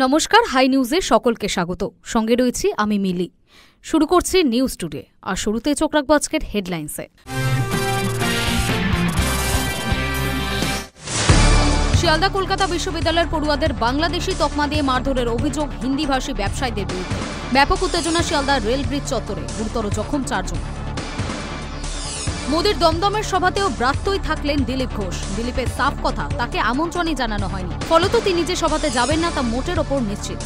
নমস্কার, হাই নিউজে সকলকে স্বাগত। সঙ্গে রয়েছি আমি মিলি। শুরু করছি নিউজ টুডে, আর শুরুতে চোখ রাখবো আজকের হেডলাইন্সে। শিয়ালদা কলকাতা বিশ্ববিদ্যালয়ের পড়ুয়াদের বাংলাদেশি তকমা দিয়ে মারধরের অভিযোগ হিন্দিভাষী ব্যবসায়ীদের বিরুদ্ধে। ব্যাপক উত্তেজনা শিয়ালদা রেল ব্রিজ চত্বরে, গুরুতর জখম 4 জন। মোদির দমদমের সভাতেও ব্রাত্যই থাকলেন দিলীপ ঘোষ। দিলীপের সাফ কথা, তাকে আমন্ত্রণই জানানো হয়নি, ফলত তিনি যে সভাতে যাবেন না তা মোটের ওপর নিশ্চিত।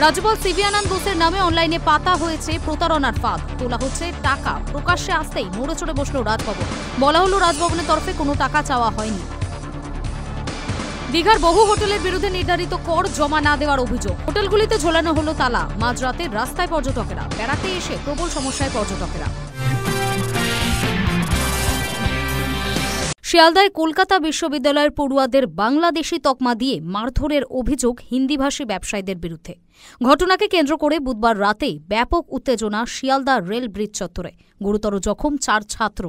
রাজ্যপাল সিভি আনন্দ বোসের নামে অনলাইনে পাতা হয়েছে প্রতারণার ফাঁদ, তোলা হচ্ছে টাকা। প্রকাশ্যে আসতেই নড়ে চড়ে বসল রাজভবন। বলা হলো রাজভবনের তরফে কোনো টাকা চাওয়া হয়নি। দীঘার বহু হোটেলের বিরুদ্ধে নির্ধারিত কর জমা না দেওয়ার অভিযোগ। হোটেলগুলিতে ঝোলানো হলো তালা। মাঝরাতে রাস্তায় পর্যটকেরা, বেড়াতে এসে প্রবল সমস্যায় পর্যটকেরা। শিয়ালদায় কলকাতা বিশ্ববিদ্যালয়ের পড়ুয়াদের বাংলাদেশি তকমা দিয়ে মারধরের অভিযোগ হিন্দিভাষী ব্যবসায়ীদের বিরুদ্ধে। ঘটনাকে কেন্দ্র করে বুধবার রাতে ব্যাপক উত্তেজনা শিয়ালদা রেল ব্রিজ চত্বরে, গুরুতর জখম 4 ছাত্র।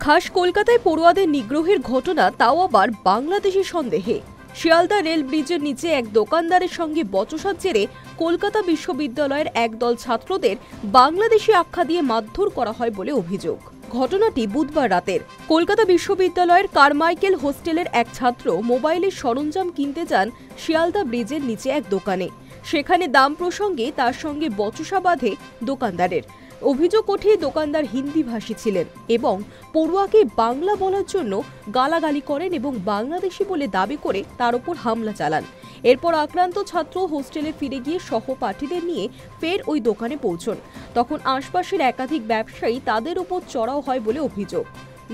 খাস কলকাতায় পড়ুয়াদের নিগ্রহের ঘটনা, তাও আবার বাংলাদেশি সন্দেহে। শিয়ালদা রেল ব্রিজের নিচে এক দোকানদারের সঙ্গে বচসার জেরে কলকাতা বিশ্ববিদ্যালয়ের একদল ছাত্রদের বাংলাদেশি আখ্যা দিয়ে মারধর করা হয় বলে অভিযোগ। ঘটনাটি বুধবার রাতের। কলকাতা বিশ্ববিদ্যালয়ের কারমাইকেল হোস্টেলের এক ছাত্র মোবাইলের সরঞ্জাম কিনতে যান শিয়ালদা ব্রিজের নিচে এক দোকানে। সেখানে দাম প্রসঙ্গে তার সঙ্গে বচসা বাঁধে দোকানদারের। অভিযোগ ওঠে দোকানদার হিন্দিভাষী ছিলেন এবং পড়ুয়াকে বাংলা বলার জন্য গালাগালি করেন এবং বাংলাদেশি বলে দাবি করে তার উপর হামলা চালান। এরপর আক্রান্ত ছাত্র হোস্টেলে ফিরে গিয়ে সহপাঠীদের নিয়ে ফের ওই দোকানে পৌঁছন। তখন আশপাশের একাধিক ব্যবসায়ী তাদের উপর চড়াও হয় বলে অভিযোগ।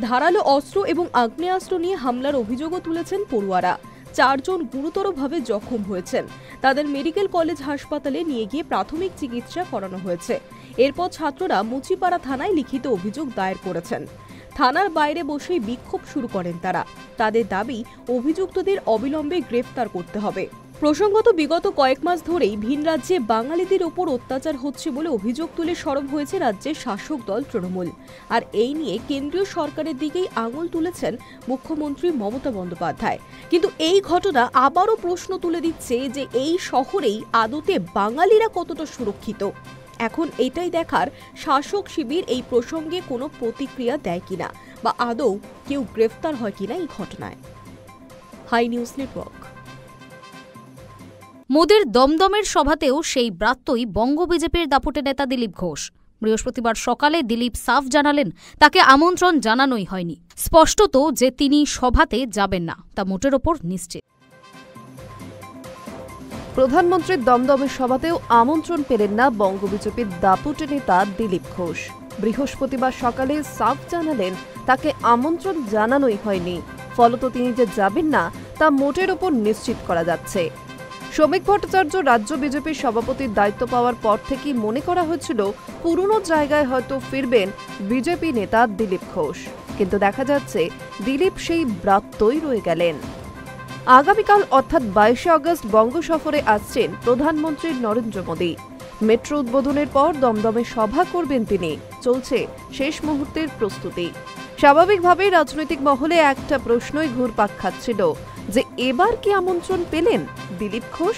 ধারালো অস্ত্র এবং আগ্নেয়াস্ত্র নিয়ে হামলার অভিযোগও তুলেছেন পড়ুয়ারা। 4 জন গুরুতরভাবে জখম হয়েছেন। তাদের মেডিকেল কলেজ হাসপাতালে নিয়ে গিয়ে প্রাথমিক চিকিৎসা করানো হয়েছে। এরপর ছাত্ররা মুচিপাড়া থানায় লিখিত অভিযোগ দায়ের করেছেন। থানার বাইরে বসেই বিক্ষোভ শুরু করেন তারা। তাদের দাবি, অভিযুক্তদের অবিলম্বে গ্রেফতার করতে হবে। প্রসঙ্গত, বিগত কয়েক মাস ধরেই ভিন রাজ্যে বাঙালিদের ওপর অত্যাচার হচ্ছে বলে অভিযোগ তুলে সরব হয়েছে রাজ্যের শাসক দল তৃণমূল। আর এই নিয়ে কেন্দ্রীয় সরকারের দিকেই আঙুল তুলেছেন মুখ্যমন্ত্রী মমতা বন্দ্যোপাধ্যায়। কিন্তু এই ঘটনা আবারও প্রশ্ন তুলে দিচ্ছে যে এই শহরেই আদতে বাঙালিরা কতটা সুরক্ষিত। এখন এটাই দেখার, শাসক শিবির এই প্রসঙ্গে কোনো প্রতিক্রিয়া দেয় কিনা বা আদৌ কেউ গ্রেফতার হয় কিনা এই ঘটনায়। High News Network. মোদির দমদমের সভাতেও সেই ব্রাত্যই বঙ্গ বিজেপির দাপুটে নেতা দিলীপ ঘোষ। বৃহস্পতিবার সকালে দিলীপ সাফ জানালেন, তাকে আমন্ত্রণ জানানোই হয়নি। স্পষ্টত যে তিনি সভাতে যাবেন না তা মোটের ওপর নিশ্চিত। প্রধানমন্ত্রীর দমদমের সভাতেও আমন্ত্রণ পেলেন না বঙ্গ বিজেপির দাপুটে নেতা দিলীপ ঘোষ। বৃহস্পতিবার সকালে সাফ জানালেন, তাকে আমন্ত্রণ জানানোই হয়নি, ফলত তিনি যে যাবেন না তা মোটের ওপর নিশ্চিত করা যাচ্ছে। শ্রমিক ভট্টাচার্য রাজ্য বিজেপির সভাপতির দায়িত্ব পাওয়ার পর থেকেই মনে করা হয়েছিল পুরনো জায়গায় হয়তো ফিরবেন বিজেপি নেতা দিলীপ ঘোষ, কিন্তু দেখা যাচ্ছে দিলীপ সেই ব্রাত্যই রয়ে গেলেন। আগামীকাল অর্থাৎ 22শে আগস্ট বঙ্গ সফরে আসছেন প্রধানমন্ত্রী নরেন্দ্র মোদী। মেট্রো উদ্বোধনের পর দমদমে সভা করবেন তিনি। চলছে শেষ মুহূর্তের প্রস্তুতি। স্বাভাবিকভাবেই রাজনৈতিক মহলে একটা প্রশ্নই ঘুরপাক খাচ্ছিল যে এবার কি আমন্ত্রণ পেলেন দিলীপ ঘোষ।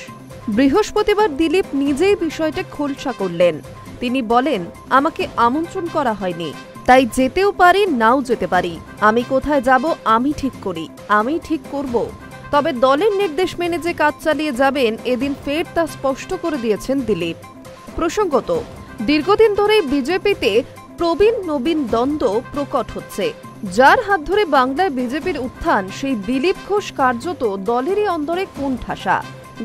বৃহস্পতিবার দিলীপ নিজেই বিষয়টা খোলসা করলেন। তিনি বলেন, আমাকে আমন্ত্রণ করা হয়নি, তাই যেতেও পারি নাও যেতে পারি। আমি কোথায় যাব আমি ঠিক করি, আমি ঠিক করব। তবে দলের নির্দেশ মেনে যে কাজ চালিয়ে যাবেন এদিন ফের তা স্পষ্ট করে দিয়েছেন দিলীপ। প্রসঙ্গত, দীর্ঘদিন ধরেই বিজেপিতে প্রবীণ নবীন দ্বন্দ্ব প্রকট হচ্ছে। যার হাত ধরে বাংলায় বিজেপির উত্থান, সেই দিলীপ ঘোষ কার্যত দলেরই অন্দরে কোণঠাসা।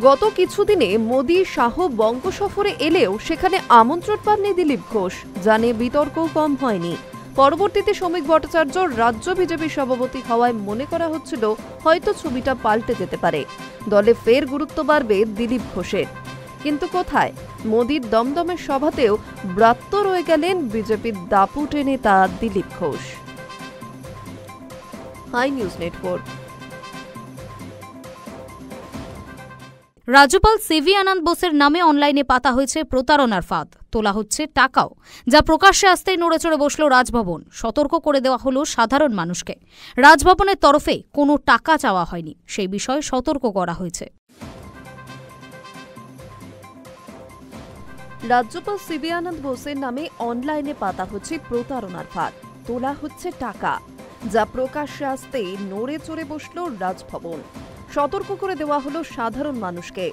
গত কিছুদিনে মোদী শাহ বঙ্গ সফরে এলেও সেখানে আমন্ত্রণ পাননি দিলীপ ঘোষ, যা নিয়ে বিতর্কও কম হয়নি। পরবর্তীতে শ্রমিক ভট্টাচার্য রাজ্য বিজেপি সভাপতি হওয়ায় মনে করা হচ্ছিল হয়তো ছবিটা পাল্টে যেতে পারে, দলে ফের গুরুত্ব বাড়বে দিলীপ ঘোষের। কিন্তু কোথায়, মোদীর দমদমের সভাতেও ব্রাত্য রয়ে গেলেন বিজেপির দাপুটে নেতা Dilip Ghosh. High News Network. রাজ্যপাল সিভি আনন্দ বোসের নামে অনলাইনে পাতা হয়েছে প্রতারণার ফাঁদ, তোলা হচ্ছে টাকাও, যা প্রকাশ্যে আসতেই নড়েচড়ে বসল রাজভবন। সতর্ক করে দেওয়া হলো সাধারণ মানুষকে। রাজভবনের তরফে কোনো টাকা চাওয়া হয়নি, সেই বিষয়ে সতর্ক করা হয়েছে। রাজ্যপাল সিভি আনন্দ বোসের নামে অনলাইনে পাতা হচ্ছে প্রতারণার ফাঁদ, তোলা হচ্ছে টাকা, যা প্রকাশ্যে আসতেই নড়ে চড়ে বসল রাজভবন। সতর্ক করে দেওয়া হলো সাধারণ মানুষকে।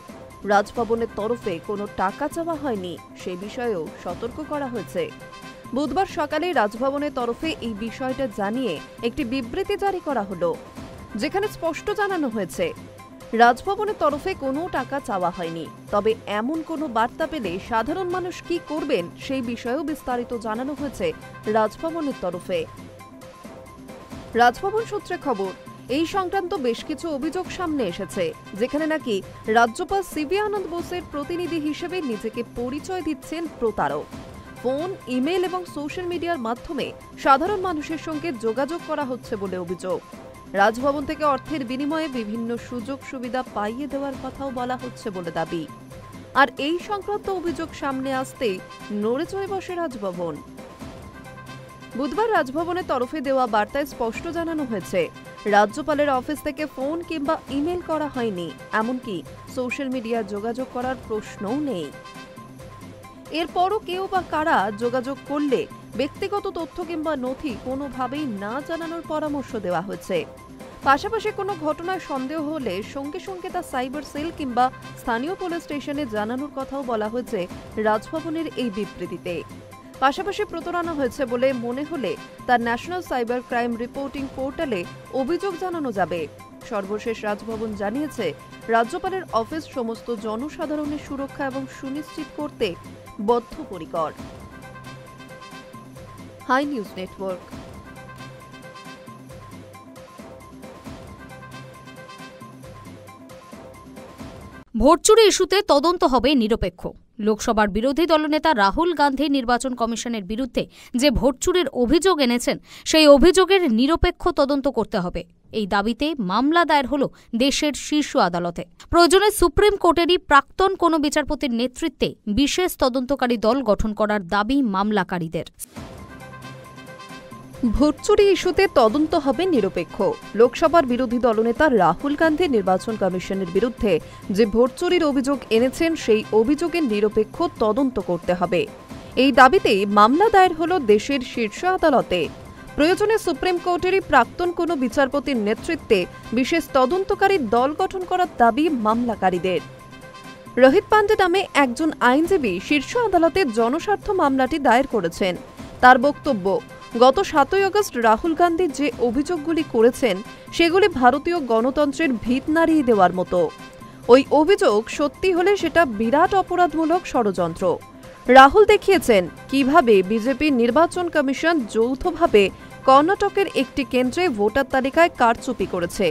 রাজভবনের তরফে কোনো টাকা চাওয়া হয়নি, সে বিষয়েও সতর্ক করা হয়েছে। বুধবার সকালে রাজভবনের তরফে এই বিষয়টা জানিয়ে একটি বিবৃতি জারি করা হলো, যেখানে স্পষ্ট জানানো হয়েছে রাজভবনের তরফে কোনো টাকা চাওয়া হয়নি। তবে এমন কোনো বার্তা পেলে সাধারণ মানুষ কি করবেন সেই বিষয়েও বিস্তারিত জানানো হয়েছে রাজভবনের তরফে। রাজভবন সূত্রে খবর, এই সংক্রান্ত বেশ কিছু অভিযোগ সামনে এসেছে, যেখানে নাকি রাজ্যপাল সিভি আনন্দ বোসের প্রতিনিধি হিসেবে নিজেকে পরিচয় দিচ্ছেন প্রতারক। ফোন, ইমেল এবং সোশ্যাল মিডিয়ার মাধ্যমে সাধারণ মানুষের সঙ্গে যোগাযোগ করা হচ্ছে বলে অভিযোগ। রাজভবন থেকে অর্থের বিনিময়ে বিভিন্ন সুযোগ সুবিধা পাইয়ে দেওয়ার কথাও বলা হচ্ছে বলে দাবি। আর এই সংক্রান্ত অভিযোগ সামনে আসতেই নড়ে চড়ে বসে রাজভবন। বুধবার রাজভবনের তরফে দেওয়া বার্তায় স্পষ্ট জানানো হয়েছে, রাজ্যপালের অফিস থেকে ফোন কিংবা ইমেল করা হয়নি, এমনকি সোশ্যাল মিডিয়া যোগাযোগ করার প্রশ্নও নেই। এরপরও কেউ বা কারা যোগাযোগ করলে ব্যক্তিগত তথ্য কিংবা নথি কোনোভাবেই না জানানোর পরামর্শ দেওয়া হয়েছে। পাশাপাশি কোনো ঘটনায় সন্দেহ হলে সঙ্গে সঙ্গে তা সাইবার সেল কিংবা স্থানীয় পুলিশ স্টেশনে জানানোর কথাও বলা হয়েছে রাজভবনের এই বিবৃতিতে। পাশাপাশি প্রতারণা হয়েছে বলে মনে হলে তার ন্যাশনাল সাইবার ক্রাইম রিপোর্টিং পোর্টালে অভিযোগ জানানো যাবে। সর্বশেষ রাজভবন জানিয়েছে, রাজ্যপালের অফিস সমস্ত জনসাধারণের সুরক্ষা এবং সুনিশ্চিত করতে বদ্ধপরিকর। High News network. ভোট চুরি ইস্যুতে তদন্ত হবে নিরপেক্ষ। লোকসভার বিরোধী দলনেতা রাহুল গান্ধী নির্বাচন কমিশনের বিরুদ্ধে যে ভোট চুরির অভিযোগ এনেছেন, সেই অভিযোগের নিরপেক্ষ তদন্ত করতে হবে। এই দাবিতে মামলা দায়ের হল দেশের শীর্ষ আদালতে। প্রয়োজনে সুপ্রিম কোর্টেরই প্রাক্তন কোনো বিচারপতির নেতৃত্বে বিশেষ তদন্তকারী দল গঠন করার দাবি মামলাকারীদের। ভোট চুরি ইস্যুতে তদন্ত হবে নিরপেক্ষ। লোকসভার বিরোধী দলনেতা রাহুল গান্ধী নির্বাচন কমিশনের বিরুদ্ধে যে ভোট চুরির অভিযোগ এনেছেন, সেই অভিযোগের নিরপেক্ষ তদন্ত করতে হবে। এই দাবিতেই মামলা দায়ের হল দেশের শীর্ষ আদালতে। প্রয়োজনে সুপ্রিম কোর্টেরই প্রাক্তন কোনো বিচারপতির নেতৃত্বে বিশেষ তদন্তকারী দল গঠন করার দাবি মামলাকারীদের। রোহিত পান্ডে নামে একজন আইনজীবী শীর্ষ আদালতে জনস্বার্থ মামলাটি দায়ের করেছেন। তার বক্তব্য, গত 7 আগস্ট রাহুল গান্ধী যে অভিযোগগুলি করেছেন, সেগুলি ভারতীয় গণতন্ত্রের ভিত নাড়িয়ে দেওয়ার মতো। ওই অভিযোগ সত্যি হলে সেটা বিরাট অপরাধমূলক ষড়যন্ত্র। রাহুল দেখিয়েছেন কিভাবে বিজেপি নির্বাচন কমিশন যৌথভাবে কর্ণাটকের একটি কেন্দ্রে ভোটার তালিকায় কারচুপি করেছে।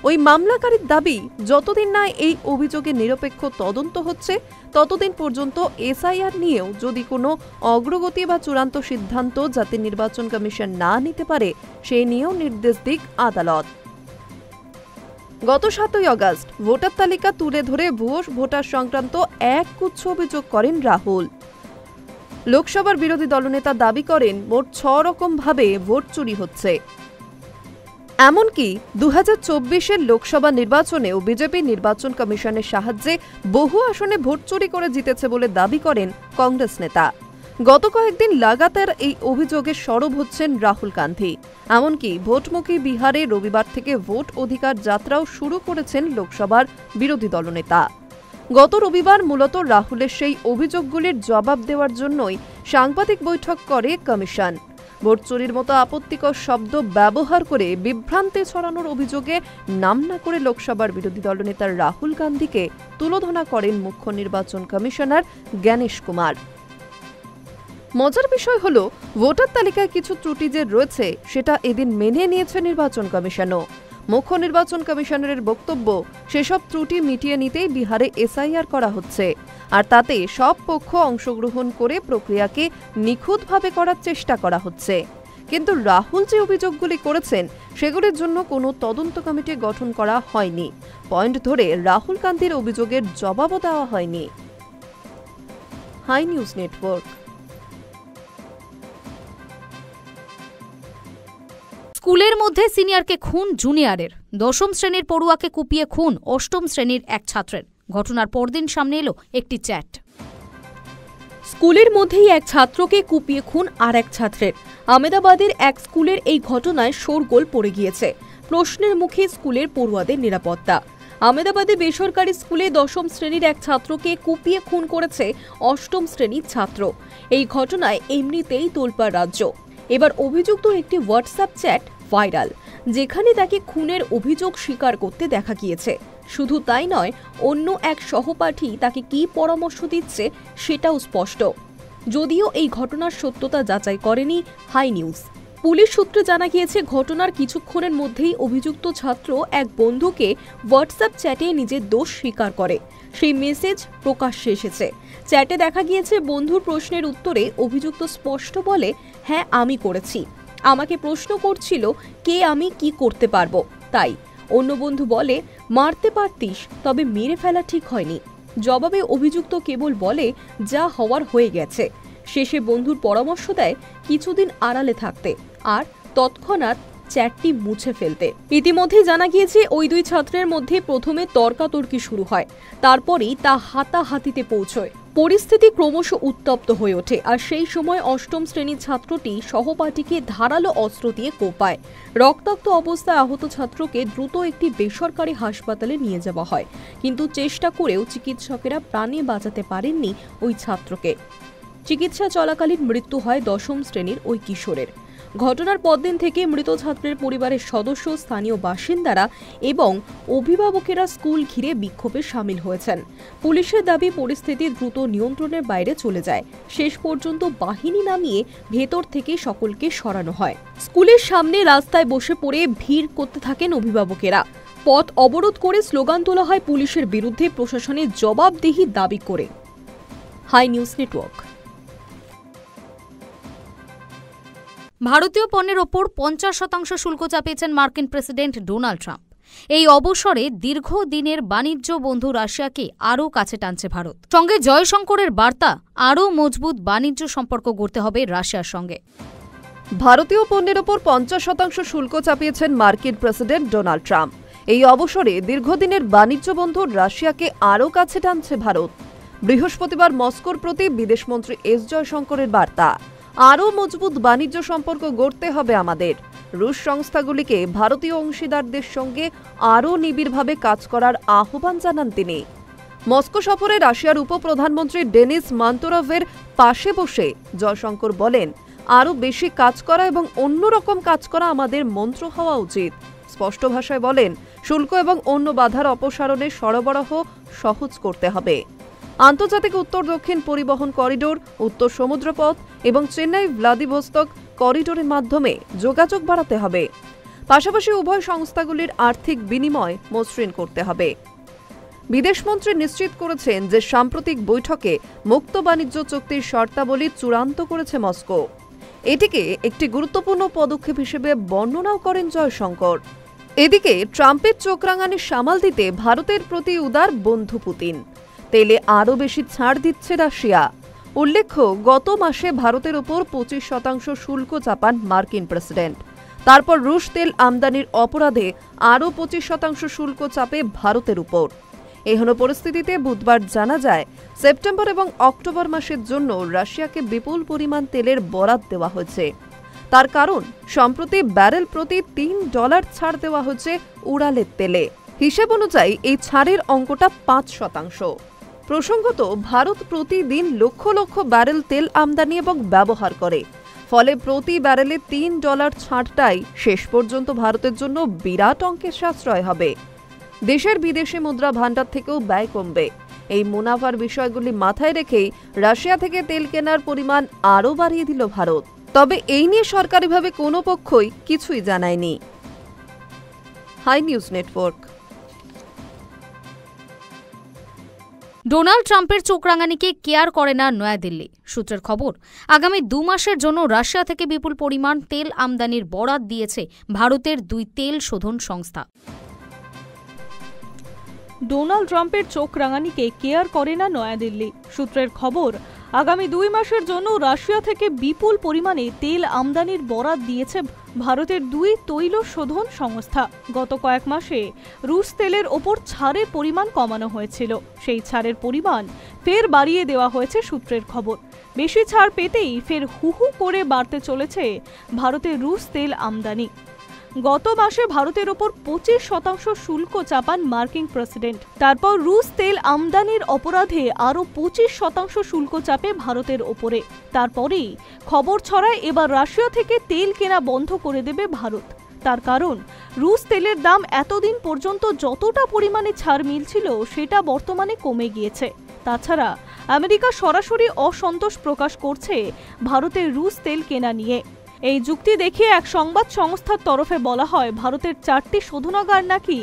ওই মামলাকারীর দাবি, যতদিন না এই অভিযোগে নিরপেক্ষ তদন্ত হচ্ছে, ততদিন পর্যন্ত এসআইআর নিয়েও যদি কোনো অগ্রগতি বা চূড়ান্ত সিদ্ধান্ত যাতে নির্বাচন কমিশন না নিতে পারে, সেই নিয়েও নির্দেশ দিক আদালত। গত 7 আগস্ট ভোটার তালিকা তুলে ধরে ভুয়ো ভোটার সংক্রান্ত একগুচ্ছ অভিযোগ করেন রাহুল। লোকসভার বিরোধী দলনেতা দাবি করেন, মোট 6 রকমভাবে ভোট চুরি হচ্ছে। এমনকি 2024-এর লোকসভা নির্বাচনেও বিজেপি নির্বাচন কমিশনের সাহায্যে বহু আসনে ভোট চুরি করে জিতেছে বলে দাবি করেন কংগ্রেস নেতা। গত কয়েকদিন লাগাতার এই অভিযোগে সরব হচ্ছেন রাহুল গান্ধী। এমনকি ভোটমুখী বিহারে রবিবার থেকে ভোট অধিকার যাত্রাও শুরু করেছেন লোকসভার বিরোধী দলনেতা। গত রবিবার মূলত রাহুলের সেই অভিযোগগুলির জবাব দেওয়ার জন্যই সাংবাদিক বৈঠক করে কমিশন। ভোট চুরির মতো আপত্তিকর শব্দ ব্যবহার করে বিভ্রান্তি ছড়ানোর অভিযোগে নাম না করে লোকসভার বিরোধী দলনেতা রাহুল গান্ধীকে তুলোধনা করেন মুখ্য নির্বাচন কমিশনার জ্ঞানেশ কুমার। মজার বিষয় হল, ভোটার তালিকায় কিছু ত্রুটি যে রয়েছে, সেটা এদিন মেনে নিয়েছে নির্বাচন কমিশনও। মুখ্য নির্বাচন কমিশনারের বক্তব্য, সেসব ত্রুটি মিটিয়ে নিতেই বিহারে এসআইআর করা হচ্ছে, আর তাতে সব পক্ষ অংশগ্রহণ করে প্রক্রিয়াকে নিখুঁতভাবে করার চেষ্টা করা হচ্ছে। কিন্তু রাহুল যে অভিযোগগুলি করেছেন সেগুলির জন্য কোনো তদন্ত কমিটি গঠন করা হয়নি। পয়েন্ট ধরে রাহুল গান্ধীর অভিযোগের জবাবও দেওয়া হয়নি। High News Network. স্কুলের মধ্যে সিনিয়রকে খুন জুনিয়রের, দশম শ্রেণীর পড়ুয়াকে কুপিয়ে খুন অষ্টম শ্রেণীর এক ছাত্রের। ঘটনার পরদিন সামনে এলো একটি চ্যাট। স্কুলের মধ্যেই এক ছাত্রকে কুপিয়ে খুন আর এক ছাত্রের। আহমেদাবাদের এক স্কুলের এই ঘটনায় শোরগোল পড়ে গিয়েছে। প্রশ্নের মুখে স্কুলের পড়ুয়াদের নিরাপত্তা। আহমেদাবাদে বেসরকারি স্কুলে দশম শ্রেণীর এক ছাত্রকে কুপিয়ে খুন করেছে অষ্টম শ্রেণীর ছাত্র। এই ঘটনায় এমনিতেই তোলপাড় রাজ্য। এবার অভিযুক্তর একটি হোয়াটসঅ্যাপ চ্যাট ভাইরাল, যেখানে তাকে খুনের অভিযোগ স্বীকার করতে দেখা গিয়েছে। শুধু তাই নয়, অন্য এক সহপাঠী তাকে কী পরামর্শ দিচ্ছে সেটাও স্পষ্ট। যদিও এই ঘটনার সত্যতা যাচাই করেনি হাই নিউজ। পুলিশ সূত্রে জানা গিয়েছে, ঘটনার কিছুক্ষণের মধ্যেই অভিযুক্ত ছাত্র এক বন্ধুকে হোয়াটসঅ্যাপ চ্যাটে নিজের দোষ স্বীকার করে। সেই মেসেজ প্রকাশ্যে এসেছে। চ্যাটে দেখা গিয়েছে, বন্ধুর প্রশ্নের উত্তরে অভিযুক্ত স্পষ্ট বলে, হ্যাঁ আমি করেছি। আমাকে প্রশ্ন করছিল কে আমি কি করতে পারবো, তাই। অন্য বন্ধু বলে, মারতে পারতিস, তবে মেরে ফেলা ঠিক হয়নি। জবাবে অভিযুক্ত কেবল বলে, যা হওয়ার হয়ে গেছে। শেষে বন্ধুর পরামর্শ দেয় কিছুদিন আড়ালে থাকতে আর তৎক্ষণাৎ চ্যাটটি মুছে ফেলতে। ইতিমধ্যেই জানা গিয়েছে, ওই দুই ছাত্রের মধ্যে প্রথমে তর্কাতর্কি শুরু হয়, তারপরেই তা হাতাহাতিতে পৌঁছয়। পরিস্থিতি ক্রমশ উত্তপ্ত হয়ে ওঠে আর সেই সময় অষ্টম শ্রেণীর ছাত্রটি সহপাঠীকে ধারালো অস্ত্র দিয়ে কোপায়। রক্তাক্ত অবস্থায় আহত ছাত্রকে দ্রুত একটি বেসরকারি হাসপাতালে নিয়ে যাওয়া হয়, কিন্তু চেষ্টা করেও চিকিৎসকেরা প্রাণে বাঁচাতে পারেননি ওই ছাত্রকে। চিকিৎসা চলাকালীন মৃত্যু হয় দশম শ্রেণীর ওই কিশোরের। ঘটনার পরদিন থেকে মৃত ছাত্রের পরিবারের সদস্য, স্থানীয় বাসিন্দারা এবং অভিভাবকেরা স্কুল ঘিরে বিক্ষোভে সামিল হয়েছেন। পুলিশের দাবি, পরিস্থিতি দ্রুত নিয়ন্ত্রণের বাইরে চলে যায়। শেষ পর্যন্ত বাহিনী নামিয়ে ভেতর থেকে সকলকে সরানো হয়। স্কুলের সামনে রাস্তায় বসে পড়ে ভিড় করতে থাকেন অভিভাবকেরা। পথ অবরোধ করে স্লোগান তোলা হয় পুলিশের বিরুদ্ধে প্রশাসনের জবাবদিহি দাবি করে। High News Network. ভারতীয় পণ্যের ওপর 50% শুল্ক চাপিয়েছেন মার্কিন প্রেসিডেন্ট ডোনাল্ড ট্রাম্প। এই অবসরে দীর্ঘদিনের বাণিজ্য বন্ধু রাশিয়াকে আরও কাছে টানছে ভারত। সঙ্গে জয়শঙ্করের বার্তা, আরও মজবুত বাণিজ্য সম্পর্ক গড়তে হবে রাশিয়ার সঙ্গে। ভারতীয় পণ্যের ওপর 50% শুল্ক চাপিয়েছেন মার্কিন প্রেসিডেন্ট ডোনাল্ড ট্রাম্প। এই অবসরে দীর্ঘদিনের বাণিজ্য বন্ধু রাশিয়াকে আরও কাছে টানছে ভারত। বৃহস্পতিবার মস্কোর প্রতি বিদেশমন্ত্রী এস জয়শঙ্করের বার্তা, আরও মজবুত বাণিজ্য সম্পর্ক গড়তে হবে আমাদের। রুশ সংস্থাগুলিকে ভারতীয় অংশীদারদের সঙ্গে আরও নিবিড়ভাবে কাজ করার আহ্বান জানান তিনি। মস্কো সফরে রাশিয়ার উপপ্রধানমন্ত্রী ডেনিস মান্তরভের পাশে বসে জয়শঙ্কর বলেন, আরও বেশি কাজ করা এবং অন্যরকম কাজ করা আমাদের মন্ত্র হওয়া উচিত। স্পষ্ট ভাষায় বলেন, শুল্ক এবং অন্য বাধার অপসারণে সরবরাহ সহজ করতে হবে। আন্তর্জাতিক উত্তর দক্ষিণ পরিবহন করিডোর, উত্তর সমুদ্রপথ এবং চেন্নাই ভ্লাদিভোস্তক করিডোরের মাধ্যমে যোগাযোগ বাড়াতে হবে। পাশাপাশি উভয় সংস্থাগুলির আর্থিক বিনিময় মসৃণ করতে হবে। বিদেশমন্ত্রী নিশ্চিত করেছেন যে সাম্প্রতিক বৈঠকে মুক্ত বাণিজ্য চুক্তির শর্তাবলী চূড়ান্ত করেছে মস্কো। এটিকে একটি গুরুত্বপূর্ণ পদক্ষেপ হিসেবে বর্ণনাও করেন জয়শঙ্কর। এদিকে ট্রাম্পের চোখ রাঙানি সামাল দিতে ভারতের প্রতি উদার বন্ধু পুতিন। তেলে আরও বেশি ছাড় দিচ্ছে রাশিয়া। উল্লেখ্য, গত মাসে ভারতের ওপর 25% শুল্ক চাপান মার্কিন প্রেসিডেন্ট। তারপর রুশ তেল আমদানির অপরাধে আরও 25% শুল্ক চাপে ভারতের উপর। এহেন পরিস্থিতিতে বুধবার জানা যায়, সেপ্টেম্বর এবং অক্টোবর মাসের জন্য রাশিয়াকে বিপুল পরিমাণ তেলের বরাদ দেওয়া হয়েছে। তার কারণ, সম্প্রতি ব্যারেল প্রতি $3 ছাড় দেওয়া হয়েছে উড়ালের তেলে। হিসেব অনুযায়ী এই ছাড়ের অঙ্কটা 5%। প্রসঙ্গত, ভারত প্রতিদিন লক্ষ লক্ষ ব্যারেল তেল আমদানি এবং ব্যবহার করে। ফলে প্রতি ব্যারেলে $3 ছাড়টাই শেষ পর্যন্ত ভারতের জন্য বিরাট অঙ্কের সাশ্রয় হবে। দেশের বিদেশি মুদ্রা ভাণ্ডার থেকেও ব্যয় কমবে। এই মুনাফার বিষয়গুলি মাথায় রেখেই রাশিয়া থেকে তেল কেনার পরিমাণ আরও বাড়িয়ে দিল ভারত। তবে এই নিয়ে সরকারিভাবে কোনো পক্ষই কিছুই জানায়নি। High News network. ডোনাল্ড ট্রাম্পের চোখ রাঙানিকে কেয়ার করে না নয়াদিল্লি। সূত্রের খবর, আগামী 2 মাসের জন্য রাশিয়া থেকে বিপুল পরিমাণ তেল আমদানির বরাত দিয়েছে ভারতের 2 তেল শোধন সংস্থা। ডোনাল্ড ট্রাম্পের চোখ রাঙানিকে কেয়ার করে না নয়াদিল্লি। সূত্রের খবর, আগামী 2 মাসের জন্য রাশিয়া থেকে বিপুল পরিমাণে তেল আমদানির বরাত দিয়েছে ভারতের 2 তৈল শোধন সংস্থা। গত কয়েক মাসে রুশ তেলের ওপর ছাড়ের পরিমাণ কমানো হয়েছিল, সেই ছাড়ের পরিমাণ ফের বাড়িয়ে দেওয়া হয়েছে। সূত্রের খবর, বেশি ছাড় পেতেই ফের হুহু করে বাড়তে চলেছে ভারতের রুশ তেল আমদানি। গত মাসে ভারতের ওপর 25% শুল্ক চাপান মার্কিন প্রেসিডেন্ট। তারপর রুশ তেল আমদানির অপরাধে আরও 25% শুল্ক চাপে ভারতের ওপরে। তারপরেই খবর ছড়ায় এবার রাশিয়া থেকে তেল কেনা বন্ধ করে দেবে ভারত। তার কারণ, রুশ তেলের দাম এতদিন পর্যন্ত যতটা পরিমাণে ছাড় মিলছিল সেটা বর্তমানে কমে গিয়েছে। তাছাড়া আমেরিকা সরাসরি অসন্তোষ প্রকাশ করছে ভারতের রুশ তেল কেনা নিয়ে। এই যুক্তি দেখিয়ে এক সংবাদ সংস্থার তরফে বলা হয়, ভারতের 4টি শোধনাগার নাকি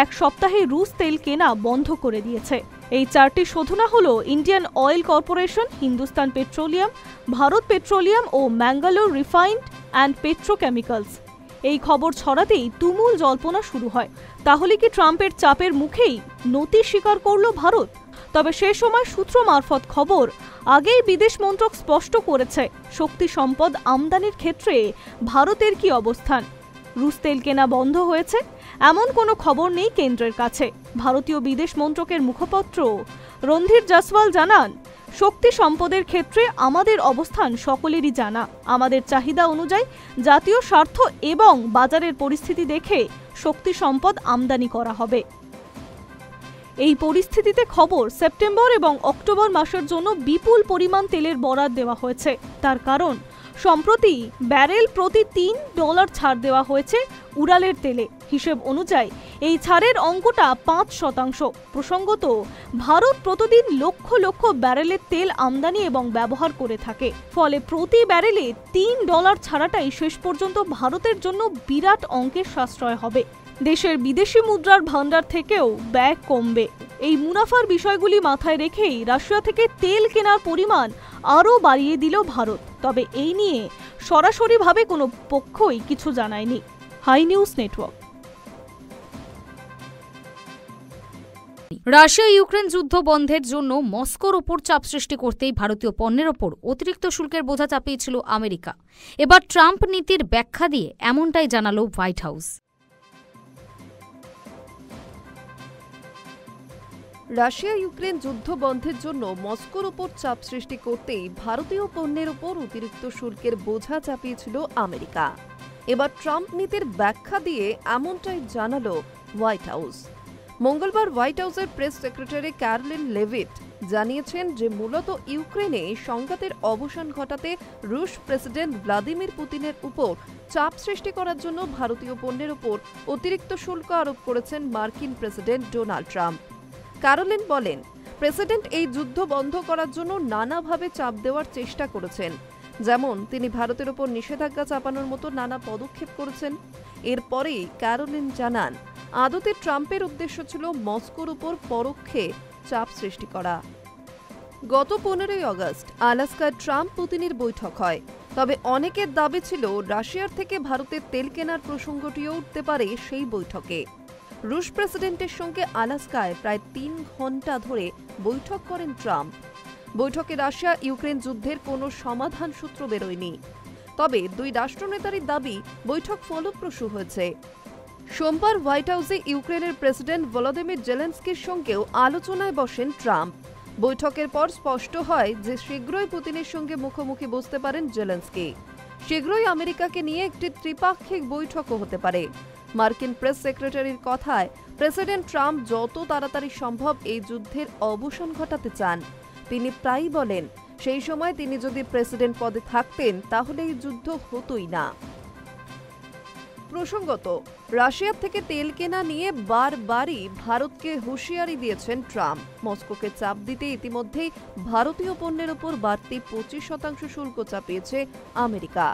1 সপ্তাহে রুশ তেল কেনা বন্ধ করে দিয়েছে। এই 4টি শোধনা হলো Indian Oil Corporation, Hindustan Petroleum, Bharat Petroleum ও ম্যাঙ্গালোর রিফাইন্ড অ্যান্ড পেট্রোকেমিক্যালস। এই খবর ছড়াতেই তুমুল জল্পনা শুরু হয়। তাহলে কি ট্রাম্পের চাপের মুখেই নতি স্বীকার করল ভারত? তবে সে সময় সূত্র মারফত খবর, আগেই বিদেশ মন্ত্রক স্পষ্ট করেছে শক্তি সম্পদ আমদানির ক্ষেত্রে ভারতের কি অবস্থান। রুশ তেল কেনা বন্ধ হয়েছে এমন কোনো খবর নেই কেন্দ্রের কাছে। ভারতীয় বিদেশ মন্ত্রকের মুখপাত্র রণধীর জয়সওয়াল জানান, শক্তি সম্পদের ক্ষেত্রে আমাদের অবস্থান সকলেরই জানা। আমাদের চাহিদা অনুযায়ী জাতীয় স্বার্থ এবং বাজারের পরিস্থিতি দেখে শক্তি সম্পদ আমদানি করা হবে। এই পরিস্থিতিতে খবর, সেপ্টেম্বর এবং অক্টোবর মাসের জন্য বিপুল পরিমাণ তেলের বরাত দেওয়া হয়েছে। তার কারণ, সম্প্রতি ব্যারেল প্রতি $3 ছাড় দেওয়া হয়েছে উরালের তেলে। হিসেব অনুযায়ী এই ছাড়ের অঙ্কটা 5%। প্রসঙ্গত, ভারত প্রতিদিন লক্ষ লক্ষ ব্যারেলের তেল আমদানি এবং ব্যবহার করে থাকে। ফলে প্রতি ব্যারেলে $3 ছাড়াটাই শেষ পর্যন্ত ভারতের জন্য বিরাট অঙ্কের সাশ্রয় হবে। দেশের বিদেশি মুদ্রার ভান্ডার থেকেও ব্যয় কমবে। এই মুনাফার বিষয়গুলি মাথায় রেখেই রাশিয়া থেকে তেল কেনার পরিমাণ আরও বাড়িয়ে দিল ভারত। তবে এই নিয়ে সরাসরিভাবে কোনো পক্ষই কিছু জানায়নি। High News Network. Russia Ukraine যুদ্ধ বন্ধের জন্য মস্কোর ওপর চাপ সৃষ্টি করতেই ভারতীয় পণ্যের ওপর অতিরিক্ত শুল্কের বোঝা চাপিয়েছিল আমেরিকা। এবার ট্রাম্প নীতির ব্যাখ্যা দিয়ে এমনটাই জানালো হোয়াইট হাউস। রাশিয়া ইউক্রেন যুদ্ধ বন্ধের জন্য মস্কোর ওপর চাপ সৃষ্টি করতেই ভারতীয় পণ্যের ওপর অতিরিক্ত শুল্কের বোঝা চাপিয়েছিল আমেরিকা। এবার ট্রাম্প নীতির ব্যাখ্যা দিয়ে এমনটাই জানালো হোয়াইট হাউস। মঙ্গলবার হোয়াইট হাউসের প্রেস সেক্রেটারি ক্যারলিন লেভিট জানিয়েছেন যে মূলত ইউক্রেনে সংঘাতের অবসান ঘটাতে রুশ প্রেসিডেন্ট ভ্লাদিমির পুতিনের উপর চাপ সৃষ্টি করার জন্য ভারতীয় পণ্যের ওপর অতিরিক্ত শুল্ক আরোপ করেছেন মার্কিন প্রেসিডেন্ট ডোনাল্ড ট্রাম্প। ক্যারোলিন বলেন, প্রেসিডেন্ট এই যুদ্ধ বন্ধ করার জন্য নানাভাবে চাপ দেওয়ার চেষ্টা করেছেন, যেমন তিনি ভারতের ওপর নিষেধাজ্ঞা চাপানোর মতো নানা পদক্ষেপ করেছেন। এরপরেই ক্যারোলিন জানান, আদতে ট্রাম্পের উদ্দেশ্য ছিল মস্কোর উপর পরোক্ষে চাপ সৃষ্টি করা। গত 15 আগস্ট আলাস্কায় ট্রাম্প পুতিনের বৈঠক হয়। তবে অনেকের দাবি ছিল রাশিয়ার থেকে ভারতের তেল কেনার প্রসঙ্গটিও উঠতে পারে সেই বৈঠকে। রুশ প্রেসিডেন্টের সঙ্গে আলাস্কায় প্রায় 3 ঘণ্টা ধরে বৈঠক করেন ট্রাম্প। বৈঠকে রাশিয়া ইউক্রেন যুদ্ধের কোনো সমাধান সূত্র বেরোয়নি। তবে 2 রাষ্ট্রনেতারই দাবি বৈঠক ফলপ্রসূ হয়েছে। সোমবার হোয়াইট হাউসে ইউক্রেনের প্রেসিডেন্ট ভলোদিমির জেলেনস্কির সঙ্গেও আলোচনায় বসেন ট্রাম্প। বৈঠকের পর স্পষ্ট হয় যে শীঘ্রই পুতিনের সঙ্গে মুখোমুখি বসতে পারেন জেলেনস্কি। শীঘ্রই আমেরিকাকে নিয়ে একটি ত্রিপাক্ষিক বৈঠকও হতে পারে। মার্কিন প্রেস সেক্রেটারির কথায়, প্রেসিডেন্ট ট্রাম্প যত তাড়াতাড়ি সম্ভব এই যুদ্ধের অবসান ঘটাতে চান। তিনি প্রায়ই বলেন, সেই সময় তিনি যদি প্রেসিডেন্ট পদে থাকতেন তাহলে এই যুদ্ধ হতোই না। প্রসঙ্গত, রাশিয়ার থেকে তেল কেনা নিয়ে বারবারই ভারতকে হুঁশিয়ারি দিয়েছেন ট্রাম্প। মস্কোকে চাপ দিতে ইতিমধ্যেই ভারতীয় পণ্যের ওপর বাড়তি 25% শুল্ক চাপিয়েছে আমেরিকা।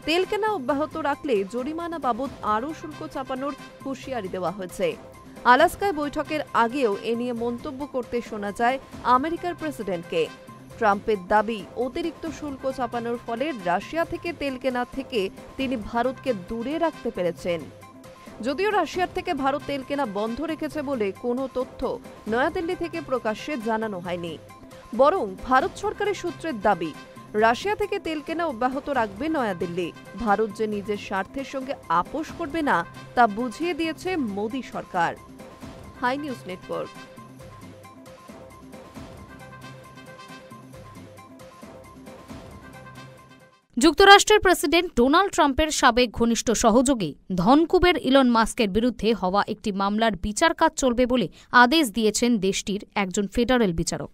তেল কেনা অব্যাহত রাখলে জরিমানা বাবদ আরও শুল্ক চাপানোর হুঁশিয়ারি দেওয়া হয়েছে। আলাস্কায় বৈঠকের আগেও এ নিয়ে মন্তব্য করতে শোনা যায় আমেরিকার প্রেসিডেন্টকে। ট্রাম্পের দাবি, অতিরিক্ত শুল্ক চাপানোর ফলে রাশিয়া থেকে তেল কেনা থেকে তিনি ভারতকে দূরে রাখতে পেরেছেন। যদিও রাশিয়ার থেকে ভারত তেল কেনা বন্ধ রেখেছে বলে কোনো তথ্য নয়াদিল্লি থেকে প্রকাশ্যে জানানো হয়নি। বরং ভারত সরকারের সূত্রের দাবি, রাশিয়া থেকে তেল কেনা অব্যাহত রাখবে নয়াদিল্লি। ভারত যে নিজের স্বার্থের সঙ্গে আপোষ করবে না তা বুঝিয়ে দিয়েছে মোদী সরকার। High News Network. যুক্তরাষ্ট্রের প্রেসিডেন্ট ডোনাল্ড ট্রাম্পের সাবেক ঘনিষ্ঠ সহযোগী ধনকুবের ইলন মাস্কের বিরুদ্ধে হওয়া একটি মামলার বিচার কাজ চলবে বলে আদেশ দিয়েছেন দেশটির একজন ফেডারেল বিচারক।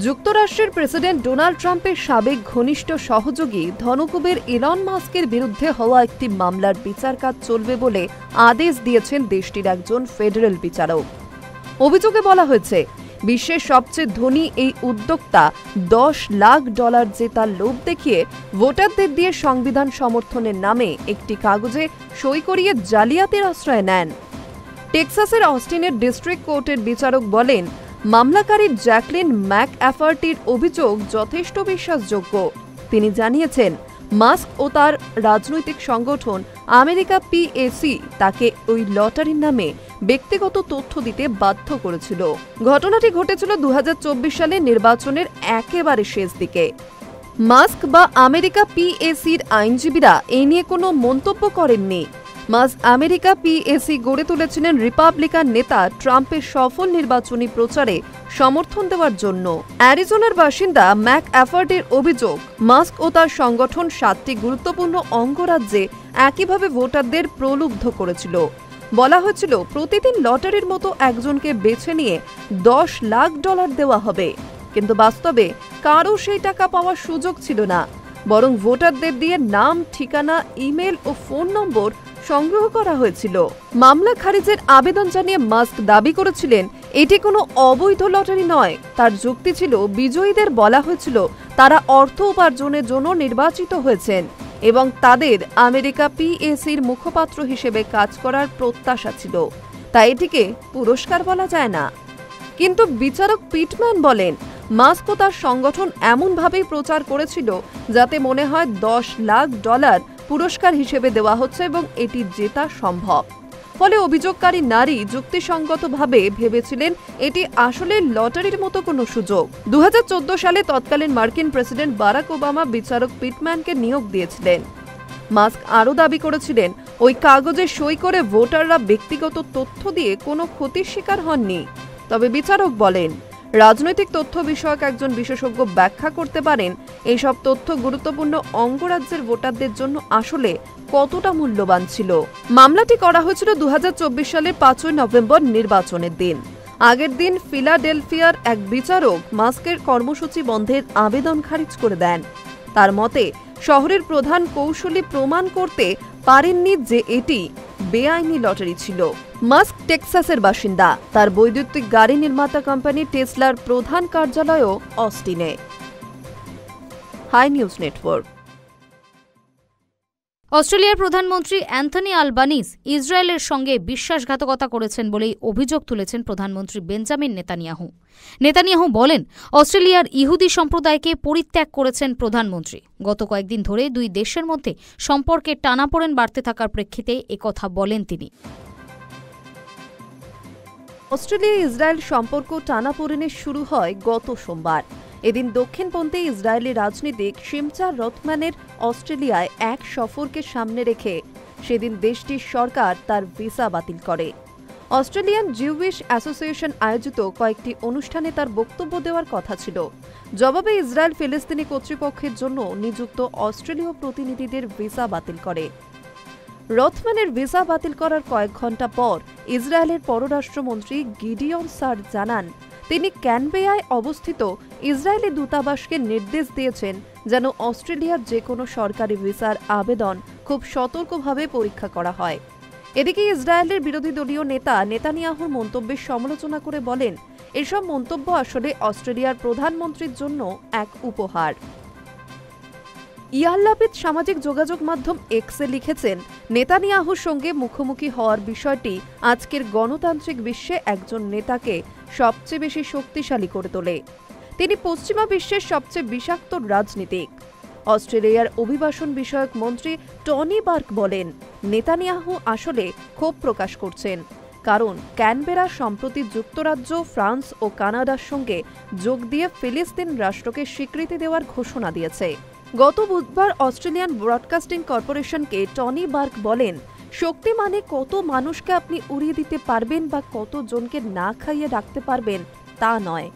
যুক্তরাষ্ট্রের প্রেসিডেন্ট ডোনাল্ড ট্রাম্পের সাবেক ঘনিষ্ঠ সহযোগী ধনকুবের ইলন মাস্কের বিরুদ্ধে হওয়া একটি মামলার বিচার কাজ চলবে বলে আদেশ দিয়েছেন দেশটির একজন ফেডারেল বিচারক। অভিযোগে বলা হয়েছে, বিশ্বের সবচেয়ে ধনী এই উদ্যোক্তা $10 লাখ জেতার লোভ দেখিয়ে ভোটারদের দিয়ে সংবিধান সমর্থনের নামে একটি কাগজে সই করিয়ে জালিয়াতির আশ্রয় নেন। টেক্সাসের অস্টিনের ডিস্ট্রিক্ট কোর্টের বিচারক বলেন, মামলাকারী জ্যাকলিন ম্যাকঅ্যাফার্টির অভিযোগ যথেষ্ট বিশ্বাসযোগ্য। তিনি জানিয়েছেন, মাস্ক ও তার রাজনৈতিক সংগঠন আমেরিকা পিএসি তাকে ওই লটারির নামে ব্যক্তিগত তথ্য দিতে বাধ্য করেছিল। ঘটনাটি ঘটেছিল 2024 সালে নির্বাচনের একেবারে শেষ দিকে। মাস্ক বা আমেরিকা পিএসির আইনজীবীরা এই নিয়ে কোনো মন্তব্য করেননি। আমেরিকা পিএসি গড়ে তুলেছিলেন রিপাবলিকান নেতা ট্রাম্পের সফল নির্বাচনী প্রচারে সমর্থন দেওয়ার জন্য। অ্যারিজোনার বাসিন্দা ম্যাকঅ্যাফার্টির অভিযোগ, মাস্ক ও তার সংগঠন 7টি গুরুত্বপূর্ণ অঙ্গরাজ্যে একইভাবে ভোটারদের প্রলুব্ধ করেছিল। বলা হয়েছিল, প্রতিদিন লটারির মতো একজনকে বেছে নিয়ে $10 লাখ দেওয়া হবে, কিন্তু বাস্তবে কারও সেই টাকা পাওয়ার সুযোগ ছিল না। বরং ভোটারদের দিয়ে নাম, ঠিকানা, ইমেল ও ফোন নম্বর সংগ্রহ করা হয়েছিল। মামলা খারিজের আবেদন জানিয়ে মাস্ক দাবি করেছিলেন, এটি কোনো অবৈধ লটারি নয়। তার যুক্তি ছিল, বিজয়ীদের বলা হয়েছিল তারা অর্থ উপার্জনের জন্য নির্বাচিত হয়েছেন এবং তাদের আমেরিকা পিএসির মুখপাত্র হিসেবে কাজ করার প্রত্যাশা ছিল, তাই এটিকে পুরস্কার বলা যায় না। কিন্তু বিচারক পিটম্যান বলেন, মাস্ক ও তার সংগঠন এমনভাবেই প্রচার করেছিল যাতে মনে হয় $10 লাখ পুরস্কার হিসেবে দেওয়া হচ্ছে এবং এটি জেতা সম্ভব। ফলে অভিযোগকারী নারী যুক্তিসঙ্গতভাবে ভেবেছিলেন এটি আসলে লটারির মতো কোনো সুযোগ। 2014 সালে তৎকালীন মার্কিন প্রেসিডেন্ট বারাক ওবামা বিচারক পিটম্যানকে নিয়োগ দিয়েছিলেন। মাস্ক আরও দাবি করেছিলেন, ওই কাগজে সই করে ভোটাররা ব্যক্তিগত তথ্য দিয়ে কোনো ক্ষতির শিকার হননি। তবে বিচারক বলেন, রাজনৈতিক তথ্য বিষয়ক একজন বিশেষজ্ঞ ব্যাখ্যা করতে পারেন এইসব তথ্য গুরুত্বপূর্ণ অঙ্গরাজ্যের ভোটারদের জন্য আসলে কতটা মূল্যবান ছিল। মামলাটি করা হয়েছিল 2024 সালের 5 নভেম্বর নির্বাচনের দিন। আগের দিন ফিলাডেলফিয়ার এক বিচারক মাস্কের কর্মসূচি বন্ধের আবেদন খারিজ করে দেন। তার মতে, শহরের প্রধান কৌশলী প্রমাণ করতে পারেননি যে এটি বেআইনি লটারি ছিল। মাস্ক টেক্সাসের বাসিন্দা। তার বৈদ্যুতিক গাড়ি নির্মাতা কোম্পানি টেসলার প্রধান কার্যালয়ও অস্টিনে। High News Network. অস্ট্রেলিয়ার প্রধানমন্ত্রী অ্যান্থনি আলবানিজ ইসরায়েলের সঙ্গে বিশ্বাসঘাতকতা করেছেন বলেই অভিযোগ তুলেছেন প্রধানমন্ত্রী বেঞ্জামিন নেতানিয়াহু। নেতানিয়াহু বলেন, অস্ট্রেলিয়ার ইহুদি সম্প্রদায়কে পরিত্যাগ করেছেন প্রধানমন্ত্রী। গত কয়েকদিন ধরে দুই দেশের মধ্যে সম্পর্কের টানাপোড়েন বাড়তে থাকার প্রেক্ষিতে একথা বলেন তিনি। অস্ট্রেলিয়া ইসরায়েল সম্পর্ক টানাপোড়েনে শুরু হয় গত সোমবার। এদিন দক্ষিণপন্থী ইসরায়েলি রাজনীতিক শিমচার রথম্যানের অস্ট্রেলিয়ায় এক সফরকে সামনে রেখে সেদিন দেশটির সরকার তার ভিসা বাতিল করে। অস্ট্রেলিয়ান জিউইশ অ্যাসোসিয়েশন আয়োজিত কয়েকটি অনুষ্ঠানে তার বক্তব্য দেওয়ার কথা ছিল। জবাবে ইসরায়েল ফিলিস্তিনি কর্তৃপক্ষের জন্য নিযুক্ত অস্ট্রেলীয় প্রতিনিধিদের ভিসা বাতিল করে। রথম্যানের ভিসা বাতিল করার কয়েক ঘণ্টা পর ইসরায়েলের পররাষ্ট্রমন্ত্রী গিডিয়ন সার জানান, তিনি ক্যানবেরায় অবস্থিত ইসরায়েলি দূতাবাসকে নির্দেশ দিয়েছেন যেন অস্ট্রেলিয়ার যে কোনো সরকারি ভিসার আবেদন খুব সতর্কভাবে পরীক্ষা করা হয়। এদিকে ইসরায়েলের বিরোধী দলীয় নেতা নেতানিয়াহুর মন্তব্যের সমালোচনা করে বলেন, এসব মন্তব্য আসলে অস্ট্রেলিয়ার প্রধানমন্ত্রীর জন্য এক উপহার। ইয়ার লাপিদ সামাজিক যোগাযোগ মাধ্যম এক্সে লিখেছেন, নেতানিয়াহুর সঙ্গে মুখোমুখি হওয়ার বিষয়টি আজকের গণতান্ত্রিক বিশ্বে একজন নেতাকে সবচেয়ে বেশি শক্তিশালী করে তোলে। তিনি পশ্চিমা বিশ্বের সবচেয়ে বিষাক্ত রাজনীতিক। অস্ট্রেলিয়ার অভিবাসন বিষয়ক মন্ত্রী টনি বার্ক বলেন, নেতানিয়াহু আসলে ক্ষোভ প্রকাশ করছেন, কারণ ক্যানবেরা সম্প্রতি যুক্তরাজ্য, ফ্রান্স ও কানাডার সঙ্গে যোগ দিয়ে ফিলিস্তিন রাষ্ট্রকে স্বীকৃতি দেওয়ার ঘোষণা দিয়েছে। গত বুধবার অস্ট্রেলিয়ান ব্রডকাস্টিং কর্পোরেশনকে টনি বার্ক বলেন, শক্তি মানে কত মানুষকে আপনি উড়িয়ে দিতে পারবেন বা কত জনকে না খাইয়ে রাখতে পারবেন তা নয়।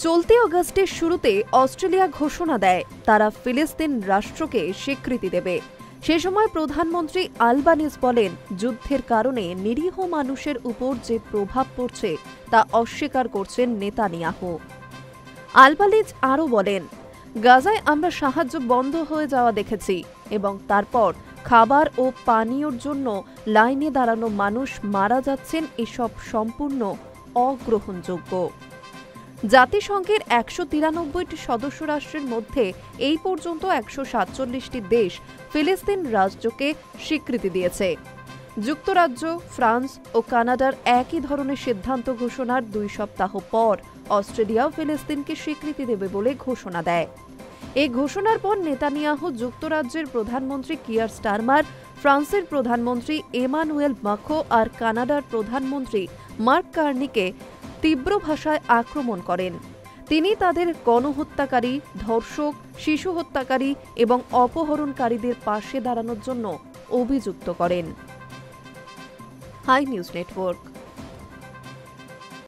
চলতি অগাস্টের শুরুতে অস্ট্রেলিয়া ঘোষণা দেয় তারা ফিলিস্তিন রাষ্ট্রকে স্বীকৃতি দেবে। সে সময় প্রধানমন্ত্রী আলবানিজ বলেন, যুদ্ধের কারণে নিরীহ মানুষের উপর যে প্রভাব পড়ছে তা অস্বীকার করছেন নেতানিয়াহু। আলবানিজ আরও বলেন, গাজায় আমরা সাহায্য বন্ধ হয়ে যাওয়া দেখেছি এবং তারপর খাবার ও পানীয়র জন্য লাইনে দাঁড়ানো মানুষ মারা যাচ্ছেন, এসব সম্পূর্ণ অগ্রহণযোগ্য। জাতিসংঘের ১৯৩টি সদস্য রাষ্ট্রের মধ্যে এই পর্যন্ত ১৪৭টি দেশ ফিলিস্তিন রাষ্ট্রকে স্বীকৃতি দিয়েছে। যুক্তরাজ্য, ফ্রান্স ও কানাডার একই ধরনের সিদ্ধান্ত ঘোষণার ২ সপ্তাহ পর অস্ট্রেলিয়াও ফিলিস্তিনকে স্বীকৃতি দেবে বলে ঘোষণা দেয়। এই ঘোষণার পর নেতানিয়াহু যুক্তরাজ্যের প্রধানমন্ত্রী কিয়ার স্টারমার, ফ্রান্সের প্রধানমন্ত্রী এমানুয়েল মাখো আর কানাডার প্রধানমন্ত্রী মার্ক কার্নিকে তীব্র ভাষায় আক্রমণ করেন। তিনি তাদের গণহত্যাকারী, ধর্ষক, শিশু হত্যাকারী এবং অপহরণকারীদের পাশে দাঁড়ানোর জন্য অভিযুক্ত করেন। High News Network.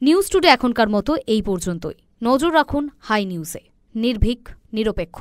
News Today এখনকার মতো এই পর্যন্তই। নজর রাখুন হাই নিউজে। নির্ভীক, নিরপেক্ষ।